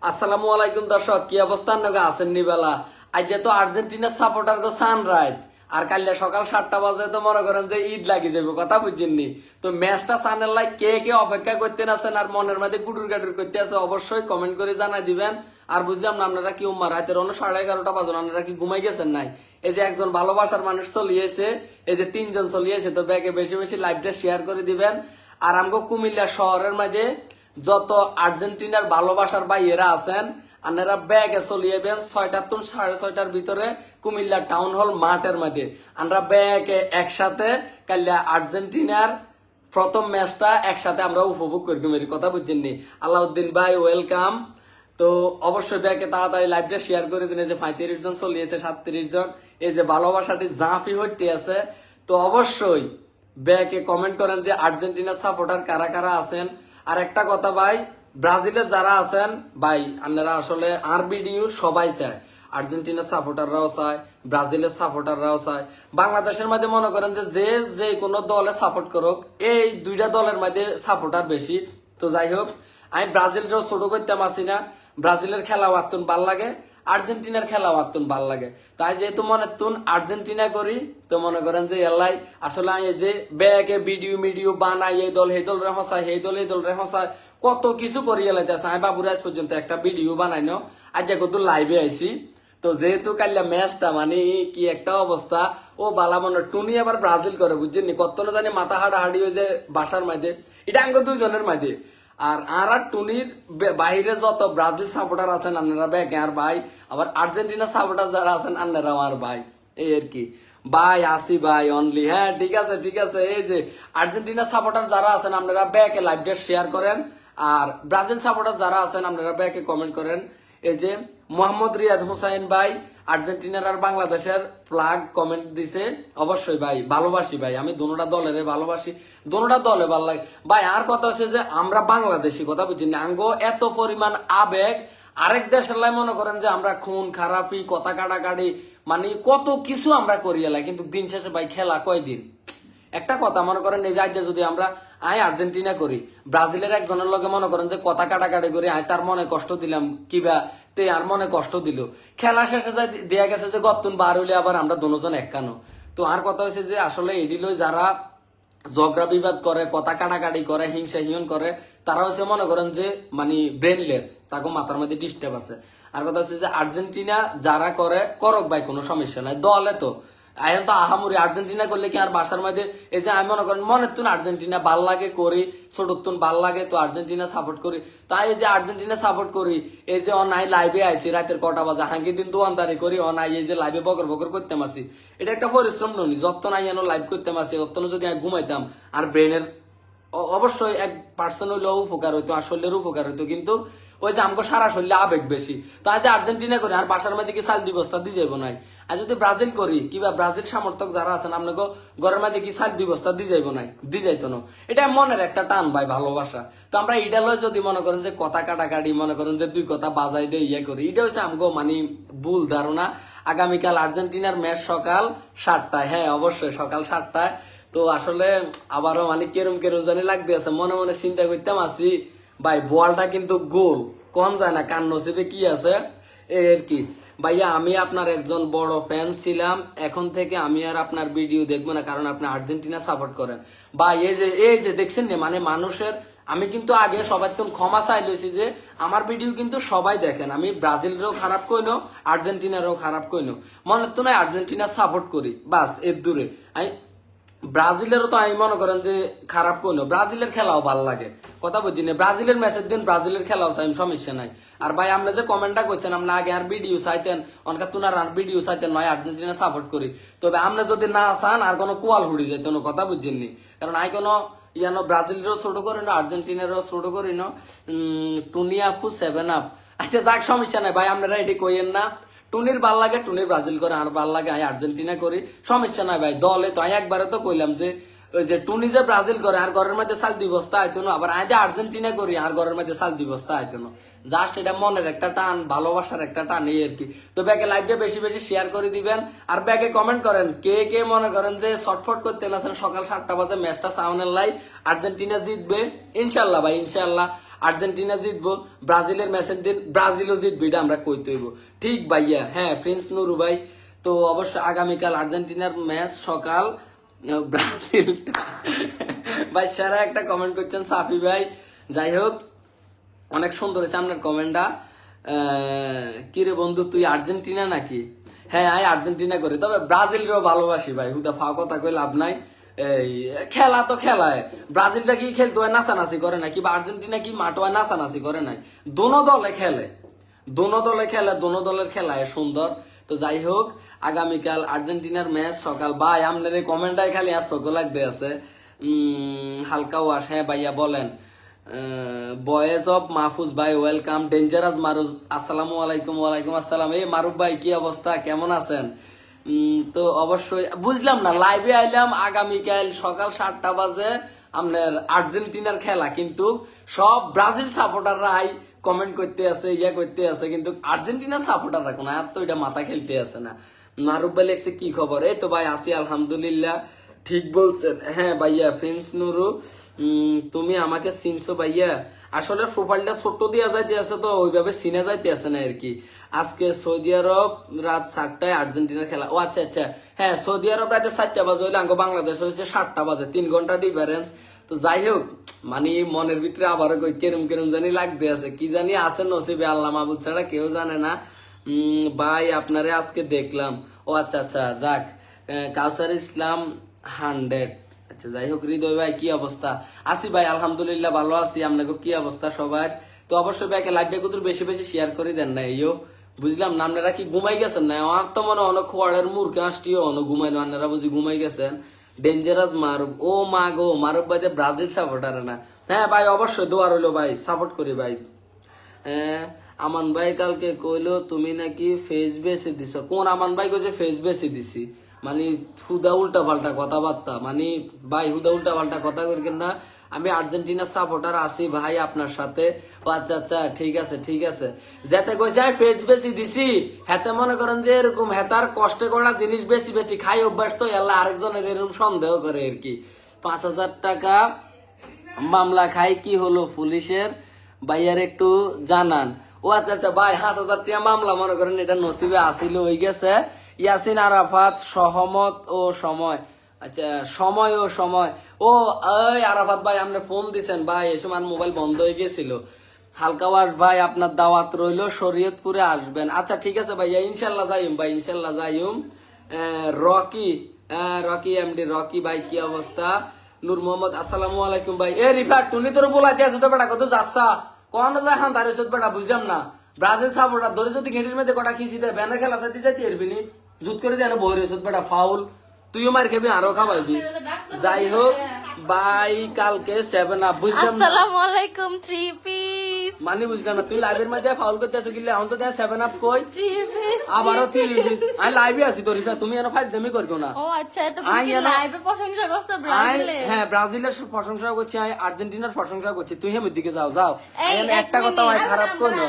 আসসালামু আলাইকুম দর্শক, কি অবস্থা নগা আছেন নিবেলা? আজ তো আর্জেন্টিনার সাপোর্টার গো সানরাইজ আর কাল সকাল 7টা বাজে তো মনে করেন যে ঈদ লাগি যাবে, কথা বুঝছেননি? তো ম্যাচটা সানের লাই কে কে অপেক্ষা করতে আছেন আর মনের মধ্যে গুডুর গাডুর করতে আছে অবশ্যই কমেন্ট করে জানাই দিবেন। আর বুঝলাম না আপনারা কি উম্মা রাতের 11:30 বাজন আপনারা কি ঘুমাই গেছেন নাই? এই যে একজন ভালোবাসার মানুষ চলিয়েছে, এই যে 3জন চলিয়েছে, তো ব্যাগে বেশি বেশি লাইভটা শেয়ার করে দিবেন। আর আমগো কুমিল্লা শহরের মাঝে যত আর্জেন্টিনার ভালোবাসার ভাইয়েরা আছেন আপনারা ব্যাগে চলিয়েবেন 6টা থেকে 6:30টার ভিতরে কুমিল্লা টাউন হল মাঠের মধ্যে আমরা ব্যাগে একসাথে কাল্লা আর্জেন্টিনার প্রথম ম্যাচটা একসাথে আমরা উপভোগ করি। মেরি কথা বুঝছেননি? আলাউদ্দিন ভাই ওয়েলকাম। তো অবশ্যই ব্যাগে তাড়াতাড়ি লাইভটা শেয়ার করে দিন। এই যে 35 জন চলিয়েছে, 37 জন, এই যে ভালোবাসাটি জাঁপি হইতে আছে। তো অবশ্যই ব্যাগে কমেন্ট করেন যে আর্জেন্টিনার সাপোর্টার কারা কারা আছেন। আর একটা কথা ভাই, ব্রাজিলের যারা আছেন ভাই আপনারা আসলে আর ভিডিও সবাই চায়, আর্জেন্টিনার সাপোর্টাররাও চায়, ব্রাজিলের সাপোর্টাররাও চায়। বাংলাদেশের মধ্যে মনে করেন যে যে যে কোনো দলে সাপোর্ট করুক, এই দুইটা দলের মধ্যে সাপোর্টার বেশি। তো যাই হোক, আমি ব্রাজিলটাও ছোট করতাম আসি না, ব্রাজিলের খেলা আত্মন ভাল লাগে, আর্জেন্টিনার খেলা আত্মন ভাল লাগে। তাই যেহেতু মনে তুন আর্জেন্টিনা করি, তো মনে করেন যে এলাই আসলে এই যে ব্যাগে ভিডিও বানাই, এই দল এই দল রে হসায়, এই দল এই দল রে হসায়, কত কিছু করি এলাইতেছে। আমি বাবুর আজ পর্যন্ত একটা ভিডিও বানাই না, আজ কত লাইভে আইছি। তো যেহেতু কাল্লা ম্যাচটা মানে কি একটা অবস্থা, ও বালা মনে টুনি আবার ব্রাজিল করে বুঝছেন, কত না জানি মাথা হাড়াহাড়ি হয়ে যে বাসার মাঝে, এটা আঙ্গ দুইজনের মাঝে। আর টুনির বাইরে যত ব্রাজিল সাপোর্টার আছেন আপনারা ব্যাগে আর ভাই, আবার আর্জেন্টিনা সাপোর্টার যারা আছেন আপনারা আমার ভাই, এই আর কি ভাই আসি ভাই অনলি। হ্যাঁ ঠিক আছে ঠিক আছে। এই যে আর্জেন্টিনা সাপোর্টার যারা আছেন আপনারা ব্যাকে লাইভটা শেয়ার করেন, আর ব্রাজিল সাপোর্টার যারা আছেন আপনারা ব্যাকে কমেন্ট করেন। এই যে মোহাম্মদ রিয়াদ হুসাইন ভাই আর্জেন্টিনার আর বাংলাদেশের প্লাগ কমেন্ট দিছে। অবশ্যই ভাই ভালোবাসি ভাই, আমি দুটোটা দলের ভালোবাসি, দুটোটা দলে ভালো লাগে ভাই। আর কথা হচ্ছে যে আমরা বাংলাদেশি, কথা বুঝছি না, আঙ্গ এত পরিমাণ আবেগ, আরেক দেশের লাই মনে করেন যে আমরা খুন খারাপি কথা কাটাকাটি মানে কত কিছু আমরা করি এলাই, কিন্তু দিন শেষে ভাই খেলা কয়দিন। একটা কথা মনে করেন এই যে যদি আমরা আর্জেন্টিনা করি, ব্রাজিলের একজনের লগে মনে করেন যে কথা কাটাকাটি করি, তার মনে কষ্ট দিলাম কিবা, তে আর মনে কষ্ট দিল, খেলা শেষে যায় দেয়া গেছে যে গত্তুন বার হইলে আবার আমরা দুজন একানো। তো আর কথা হয়েছে যে আসলে এডিলো যারা ঝগড়া বিবাদ করে, কথা কাটাকাটি করে, হিংসা হিয়ন করে, তারা হচ্ছে মনে করেন যে মানে ব্রেনলেস, তাকে মাথার মধ্যে ডিস্টার্ব আছে। আর কথা হচ্ছে যে আর্জেন্টিনা যারা করে করক ভাই, কোনো সমস্যা নাই, দলে তো এখন তো আহামরি আর্জেন্টিনা করলে কি আর বাসার মধ্যে এই যে আমি মনে করেন মনের তুন আর্জেন্টিনা ভাল লাগে করি, ছোটর তুন ভাল লাগে তো আর্জেন্টিনা সাপোর্ট করি। তাই এই যে আর্জেন্টিনা সাপোর্ট করি, এই যে অনাই লাইভে আইসি রাতের কটা বাজে, হাঙ্গি দিন দোয়ানদারি করি, অনাই এই যে লাইভে বকর বকর করতে মাসি, এটা একটা পরিশ্রম ননি। যত নাই এনো লাইভ করতে মাসি, যত যদি আমি ঘুমাইতাম আর ব্রেনের অবশ্যই 1% হইলেও উপকার হইতো, আর শরীরের উপকার হইতো, কিন্তু ওই যে আমাকে সারা শরীরে আবেগ বেশি। তো আজ আর্জেন্টিনা করি আর বাসার মধ্যে কি সাল দিবসটা দিয়ে যাবো নাই, আর যদি ব্রাজিল করি কিবা ব্রাজিল সমর্থক যারা আছেন আপনাকে ঘরের মধ্যে কি সাল দিবসটা দিয়ে যাইবো নাই, দিয়ে যাইতো না। এটা মনের একটা টান ভাই, ভালোবাসা। তো আমরা এটা লয় যদি মনে করেন যে কথা কাটাকাটি মনে করেন যে দুই কথা বাজাই দিয়ে ইয়ে করি, এটা হচ্ছে আমাকে মানে ভুল ধারণা। আগামীকাল আর্জেন্টিনার ম্যাচ সকাল 7টায়, হ্যাঁ অবশ্যই সকাল 7টায়। তো আসলে আবারও মানে কেরম কেরম জানি লাগতে আছে, মনে মনে চিন্তা করতাম আছি ভাই বলটা কিন্তু গোল কোন যায় না, কান নসিবে কি আছে এই আর কি। ভাইয়া আমি আপনার একজন বড় ফ্যান ছিলাম, এখন থেকে আমি আর আপনার ভিডিও দেখবো না, কারণ আপনি আর্জেন্টিনা সাপোর্ট করেন। ভাই এই যে দেখছেন না মানে মানুষের, আমি কিন্তু আগে সবাই তো ক্ষমা চাই লইছি যে আমার ভিডিও কিন্তু সবাই দেখেন, আমি ব্রাজিলেরও খারাপ কইনো, আর্জেন্টিনারও খারাপ কইনো, মনে তো নাই আর্জেন্টিনা সাপোর্ট করি বাস এর দূরে। আমি ব্রাজিলেরও তো আমি মনে করেন যে খারাপ কইনো, ব্রাজিলের খেলাও ভাল লাগে, কথা বুঝছি না, ব্রাজিলের ম্যাচের দিন ব্রাজিলের খেলাও চাই, সমস্যা নাই। আর ভাই আপনি যে কমেন্টটা করছেন আপনি আগে আর ভিডিও চাইতেন, অনকা তুনার আর ভিডিও চাইতেন নয় আর্জেন্টিনা সাপোর্ট করি, তবে আপনি যদি না চান আর কোনো কোয়াল হুড়ি যেত না, কথা বুঝছেননি? কারণ আই কোনো ইয়ানো ব্রাজিলেরও ছোট করি না, আর্জেন্টিনারও ছোট করি না, টুনিয়া ফু 7 আপ। আচ্ছা যাক সমস্যা নাই ভাই, আপনারা এটি কইেন না, টুনির ভাল লাগে টুনির ব্রাজিল করে, আর ভাল লাগে আমি আর্জেন্টিনা করি, সমস্যা নাই ভাই। দলে তো আমি একবারে তো কইলাম যে ওই যে টুনি যে ব্রাজিল করে আর ঘরের মধ্যে সাল 2 বস্তা আইতো না, আবার আমি যে আর্জেন্টিনা করি আর ঘরের মধ্যে সাল 2 বস্তা আইতো না, জাস্ট এটা মনের একটা টান, ভালোবাসার একটা টান এই আর কি। তো ব্যাগে লাইভটা বেশি বেশি শেয়ার করে দিবেন, আর ব্যাগে কমেন্ট করেন কে কে মনে করেন যে শর্টফট করতে আছেন সকাল 7টা বাজে ম্যাচটা সাউনের লাই আর্জেন্টিনা জিতবে ইনশাল্লাহ ভাই ইনশাল্লাহ। আর্জেন্টিনা জিতবো, ব্রাজিলের ম্যাচের দিন ব্রাজিলও জিতবে, এটা আমরা কইতে হইব। ঠিক ভাইয়া, হ্যাঁ প্রিন্স নুরু ভাই। তো অবশ্যই আগামীকাল আর্জেন্টিনার ম্যাচ সকাল, ব্রাজিল ভাই সেরা একটা কমেন্ট করছেন সাফি ভাই। যাই হোক, অনেক সুন্দর হয়েছে আপনার কমেন্টটা। কিরে বন্ধু তুই আর্জেন্টিনা নাকি? হ্যাঁ আমি আর্জেন্টিনা করি, তবে ব্রাজিলকেও ভালোবাসি ভাই, হুদা ফাও কথা কই লাভ নাই। এই খেলা তো খেলায়, ব্রাজিলটা কি খেলতে হয় নাচানাচি করে না, কিংবা আর্জেন্টিনা কি মাঠে হয় নাচানাচি করে নাই, দোনো দলে খেলে, দোনো দলে খেলে, দোনো দলের খেলায় সুন্দর। তো যাই হোক, আগামীকাল আর্জেন্টিনার ম্যাচ সকাল। ভাই আপনার এই কমেন্টটাই খালি আর চোখ লাগতে আছে। হালকা ওয়াশ, হ্যাঁ ভাইয়া বলেন। বয়েজ অফ মাহফুজ ভাই ওয়েলকাম। ডেঞ্জারাস মারুফ, আসসালামু আলাইকুম। ওয়ালাইকুম আসসালাম। এই মারুফ ভাই কি অবস্থা, কেমন আছেন? তো অবশ্যই বুঝলাম না, লাইভে আইলাম আগামীকাল সকাল 7টা বাজে আপনার আর্জেন্টিনার খেলা, কিন্তু সব ব্রাজিল সাপোর্টাররাই কমেন্ট করতে আছে, ইয়া করতে আছে, কিন্তু আর্জেন্টিনার সাপোর্টার রাখো না, আর তো এটা মাথা খেলতে আছে না। মারুফ ভাই লেখছে কি খবর? এই তো ভাই আছি আলহামদুলিল্লাহ। ঠিক বলছেন, হ্যাঁ ভাইয়া। প্রিন্স নুরু, তুমি আমাকে চিনছো ভাইয়া? আসলে প্রোফাইলটা ছোট্ট দিয়া যাইতে আছে, তো ওইভাবে চিনে যাইতে আছে না আর কি। আজকে সৌদি আরব রাত 7টায় আর্জেন্টিনার খেলা। ও আচ্ছা আচ্ছা, হ্যাঁ সৌদি আরব রাতে 7টা বাজে হইলে আঙ্গ বাংলাদেশ হয়েছে 7টা বাজে, 3 ঘন্টা ডিফারেন্স। তো যাই হোক, মানে মনের ভিতরে আবারও কেরম কেরম জানি লাগতে আছে, কি জানি আছে নসিবে, আল্লাহ মাহবুদ ছাড়া কেউ জানে না। ভাই আপনারে আজকে দেখলাম। ও আচ্ছা আচ্ছা, যাক। কাউসার ইসলাম 100। আচ্ছা যাই হোক, হৃদয় ভাই কি অবস্থা? আছি ভাই আলহামদুলিল্লাহ, ভালো আছি। আপনাকে কি অবস্থা সবার? তো অবশ্যই ভাইকে লাইভটা কুতুর বেশি বেশি শেয়ার করে দেন না। এইও বুঝলাম না, আপনারা কি ঘুমাই গেছেন না? আমার তো মনে অনেক খোয়াড়ের মূর্খে আসটিও অনেক ঘুমাইলো, আপনারা বুঝি ঘুমাই গেছেন। ডেঞ্জারাস মারুফ, ও মা গো, মারুফ ভাই ব্রাজিল সাপোর্টার না? হ্যাঁ ভাই অবশ্যই দোয়া রইলো ভাই, সাপোর্ট করি ভাই। আমান ভাই কালকে কইলো তুমি নাকি ফেস বেশি দিছ। কোন আমান ভাই কইছে ফেস বেশি দিছি? মানে হুদা উল্টা পাল্টা কথাবার্তা, মানে ভাই হুদা উল্টা পাল্টা কথা করবেন না। আমি আর্জেন্টিনার সাপোর্টার আছি ভাই আপনার সাথে। ও আচ্ছা আচ্ছা, ঠিক আছে ঠিক আছে। যেতে কইছে আমি ফেস বেশি দিছি, হেতে মনে করেন যে এরকম হেতার কষ্টে করা জিনিস বেশি বেশি খাই অভ্যাস, তো এল্লা আরেকজনের এরকম সন্দেহ করে আর কি। 5,000 টাকা মামলা খাই, কি হলো পুলিশের? ভাইয়ার একটু জানান। ও আচ্ছা আচ্ছা ভাই, 5,000 টাকা মামলা মনে করেন এটা নসিবে আসিল, হয়ে গেছে। ইয়াসিন আরাফাত, সহমত ও সময়। আচ্ছা সময় ও সময়। ও এই আরাফাত ভাই, আপনি ফোন দিছেন ভাই, এই সময় মোবাইল বন্ধ হয়ে গেছিল। হালকা ওয়াশ ভাই, আপনার দাওয়াত রইল, শরীয়তপুরে আসবেন। আচ্ছা ঠিক আছে ভাইয়া, ইনশাল্লাহ যাইম ভাই, ইনশাল্লাহ যাইম। রকি, রকি এমডি, রকি ভাই কি অবস্থা? নূর মোহাম্মদ, আসসালামু আলাইকুম ভাই। এ রিফাত তুমি তোর বলাইতে আছো তো বেটা, কত যাচ্ছা কোন যায় খান তার বেটা, বুঝলাম না। ব্রাজিল সাপোর্টার ধরে যদি ঘেটির মধ্যে কটা খিচি দেয়, ব্যানে খেলা চাইতে যাইতে এরবি নি, জুত করে দেয় বই রেছত বেটা, ফাউল। তুইও মার খেবি, আরো খাবাইবি। যাই হোক ভাই, কালকে 7 আপ, বুঝলাম। আসসালামু আলাইকুম, 3 পিস। মানে বুঝলাম না, তুই লাইভের মধ্যে ফাউল করতে আছো কিলে, এখন তো দেয় 7 আপ কই 3 পিস আবারও 3 পিস। আমি লাইভে আছি তো রিফা, তুমি এনে ফাইল দেমি করছো না। ও আচ্ছা, তো কি লাইভে প্রশংসা করছ ব্রাজিলের? হ্যাঁ ব্রাজিলের প্রশংসা করছি, আমি আর্জেন্টিনার প্রশংসা করছি। তুই হেমের দিকে যাও যাও, একটা কথা ভাই খারাপ করো।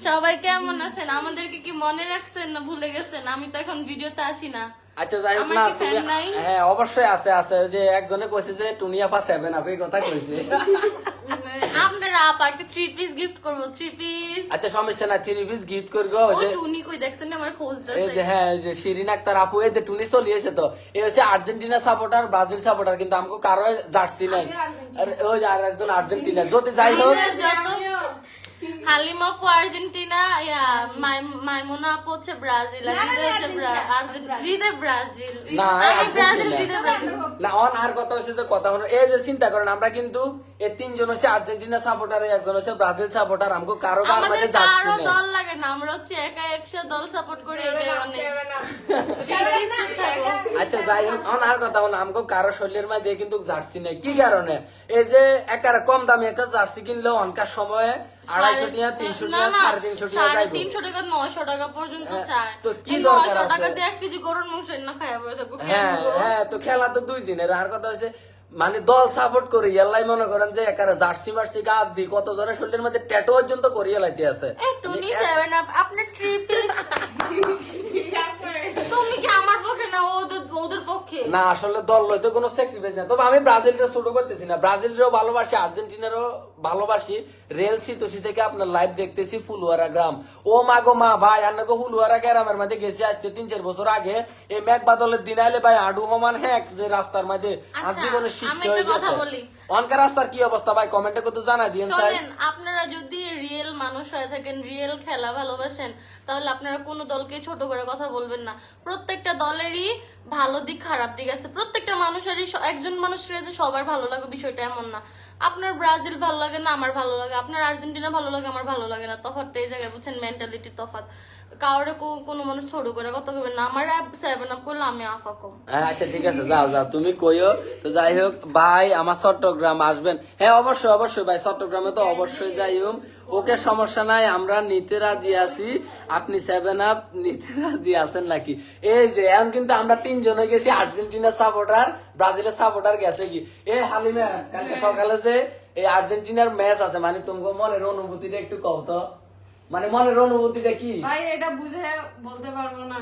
সবাই কেমন আছেন? আমাদেরকে কি মনে রাখছেন না ভুলে গেছেন? আমি তো এখন ভিডিওতে আসি না। আচ্ছা যাই হোক না, তুমি হ্যাঁ অবশ্যই আছে আছে, যে একজনে কইছে যে টুনিয়া পা 7 আপ, এই কথা কইছে। আপনারা আপা একটা 3 পিস গিফট করব, 3 পিস। আচ্ছা সমস্যা না, 3 পিস গিফট করবো। ও টুনি কই দেখছেন না, আমার খোঁজ দাও। এই যে হ্যাঁ, এই যে শিরিন আক্তার আপু, এই যে টুনি চলিয়েছে তো, এই হচ্ছে আর্জেন্টিনা সাপোর্টার, ব্রাজিল সাপোর্টার, কিন্তু আমাকে কারো জার্সি নাই। আর ওই যে আর একজন আর্জেন্টিনা, যদি যাই হোক। হালিমা আপু আর্জেন্টিনা, মাইমুনা আপু হচ্ছে ব্রাজিল, আর হৃদয় হচ্ছে হৃদয় ব্রাজিল। না ব্রাজিল, হৃদয় ব্রাজিল না। অন আর কথা হচ্ছে যে কথা হলো, এই যে চিন্তা করেন, আমরা কিন্তু এই 3 জন হচ্ছে আর্জেন্টিনা সাপোর্টার, একজন হচ্ছে ব্রাজিল সাপোর্টার, আমাকে কারো কার মাঝে জার্সি কারো নাই। দল লাগে না, আমরা হচ্ছে একা একশো দল সাপোর্ট করি, এটাই অনেক। আচ্ছা যাই হোক, অন আর কথা হলো, আমাকে কারো শরীরের মাঝে কিন্তু জার্সি নাই। কি কারণে? এই যে একটা কম দামি একটা জার্সি কিনলেও অনকার সময়ে 250 টাকা, 300 টাকা, 350 টাকা যাইবো, 350 টাকা 900 টাকা পর্যন্ত চায়। তো কি দরকার 900 আছে? টাকা দিয়ে 1 কেজি গরুর মাংস না খাইয়া বসে থাকবো। হ্যাঁ হ্যাঁ, তো খেলা তো 2 দিনের। আর কথা হচ্ছে মানে দল সাপোর্ট করি, এলাই মনে করেন যে একারে জার্সি মার্সি গাদ দি, কত জনের শরীরের মধ্যে ট্যাটু পর্যন্ত করিয়ে লাইতে আছে। টুনি 7 আপ, আপনার 3 পিস। তুমি কি আমার পক্ষে না ওদের পক্ষে? পক্ষে। না আসলে দল লইতে কোনো স্যাক্রিফাইস না, তবে আমি ব্রাজিলটা ছোট করতেছি না, ব্রাজিলেরও ভালোবাসি, আর্জেন্টিনারও ভালোবাসি। রেল সিতোসি থেকে আপনার লাইভ দেখতেছি ফুলওয়ারা গ্রাম। ও মা গো মা ভাই, আপনাকে ফুলওয়ারা গ্রামের মধ্যে গেছি আজকে 3-4 বছর আগে। এই মেঘ বাদলের দিন আইলে ভাই আডু সমান হ্যাক যে রাস্তার মধ্যে আর আচ্ছা, জীবনে আমি শিখতে একটা হয়ে কথা গেছে। বলি। অনকার রাস্তার কি অবস্থা ভাই কমেন্টে কত জানা দিয়েন স্যার। শোনেন, আপনারা যদি রিয়েল মানুষ হয়ে থাকেন, রিয়েল খেলা ভালোবাসেন, তাহলে আপনারা কোনো দলকে ছোট করে কথা বলবেন না। প্রত্যেকটা দলেরই ভালো দিক খারাপ দিক আছে, প্রত্যেকটা মানুষেরই একজন মানুষের যে সবার ভালো লাগে বিষয়টা এমন না। আপনার ব্রাজিল ভালো লাগে না আমার ভালো লাগে, আপনার আর্জেন্টিনা ভালো লাগে আমার ভালো লাগে না, তফাৎটা এই জায়গায় বুঝছেন, মেন্টালিটির তফাৎ। কাউরে কোনো মানুষ ছোট করে কথা বলবেন না। আমার 7 আপ করলে আমি আফা কম। হ্যাঁ আচ্ছা ঠিক আছে, যাও যাও তুমি কইও। তো যাই হোক ভাই, আমার চট্টগ্রাম আসবেন? হ্যাঁ অবশ্যই অবশ্যই ভাই, চট্টগ্রামে তো অবশ্যই যাই। ওকে সমস্যা নাই, আমরা নিতে রাজি আছি। আপনি 7 আপ নিতে রাজি আছেন নাকি? এই যে এখন কিন্তু আমরা 3 জনে গেছি, আর্জেন্টিনার সাপোর্টার, ব্রাজিলের সাপোর্টার গেছে কি। এ হালিমা, কালকে সকালে যে এই আর্জেন্টিনার ম্যাচ আছে, মানে তোমার মনের অনুভূতিটা একটু কও তো, মানে মনের অনুভূতিটা কি? ভাই এটা বুঝে বলতে পারবো না।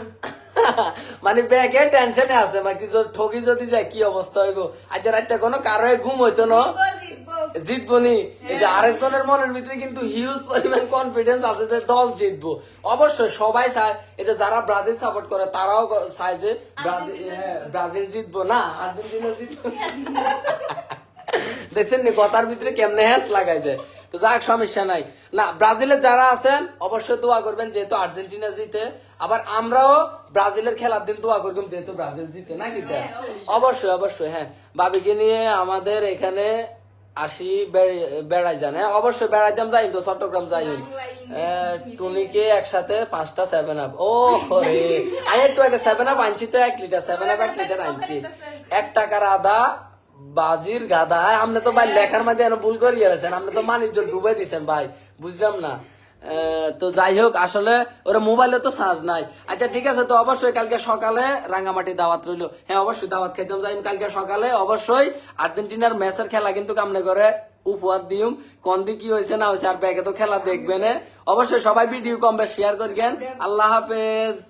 মানে ব্যাগে টেনশনে আছে, মানে কি ঠকি যদি যায় কি অবস্থা হইব। আজ রাতটা কোনো কারো ঘুম হইতো না, জিতবো নি। এই যে আরেকজনের মনের ভিতরে কিন্তু হিউজ পরিমাণ কনফিডেন্স আছে যে দল জিতবো। অবশ্যই সবাই চায়, এই যে যারা ব্রাজিল সাপোর্ট করে তারাও চায় যে ব্রাজিল জিতবো না, আর্জেন্টিনা জিতবো। দেখছেন নি কথার ভিতরে কেমনে হ্যাস লাগাই দেয়। তো যাক সমস্যা নাই। না ব্রাজিলের যারা আছেন অবশ্যই দোয়া করবেন যেহেতু আর্জেন্টিনা জিতে, আবার আমরাও ব্রাজিলের খেলার দিন দোয়া করবেন যেহেতু ব্রাজিল জিতে, নাকি? অবশ্যই অবশ্যই। হ্যাঁ বাবিকে নিয়ে আমাদের এখানে আসি, বেড়াই যান। হ্যাঁ অবশ্যই বেড়াইতাম, যাই তো চট্টগ্রাম যাই। টুনিকে একসাথে 5টা 7 আপ। ও রে আমি একটু আগে 7 আপ আনছি তো, 1 লিটার 7 আপ 1 লিটার আনছি। 1 টাকার আদা বাজির গাদা। আপনি তো ভাই লেখার মধ্যে ভুল করে গেছেন, আপনি তো মানিজ্য ডুবে দিচ্ছেন ভাই, বুঝলাম না। তো যাই হোক, আসলে ওরা মোবাইলে তো চার্জ নাই। আচ্ছা ঠিক আছে, তো অবশ্যই কালকে সকালে রাঙ্গামাটি দাওয়াত রইলো। হ্যাঁ অবশ্যই দাওয়াত খাইতাম যাই কালকে সকালে। অবশ্যই আর্জেন্টিনার ম্যাচের খেলা কিন্তু কামনে করে উপহার দিউম, কোন দিক কি হয়েছে না হয়েছে, আর ব্যাগে তো খেলা দেখবেন। অবশ্যই সবাই ভিডিও কম বেশ শেয়ার করিবেন। আল্লাহ হাফেজ।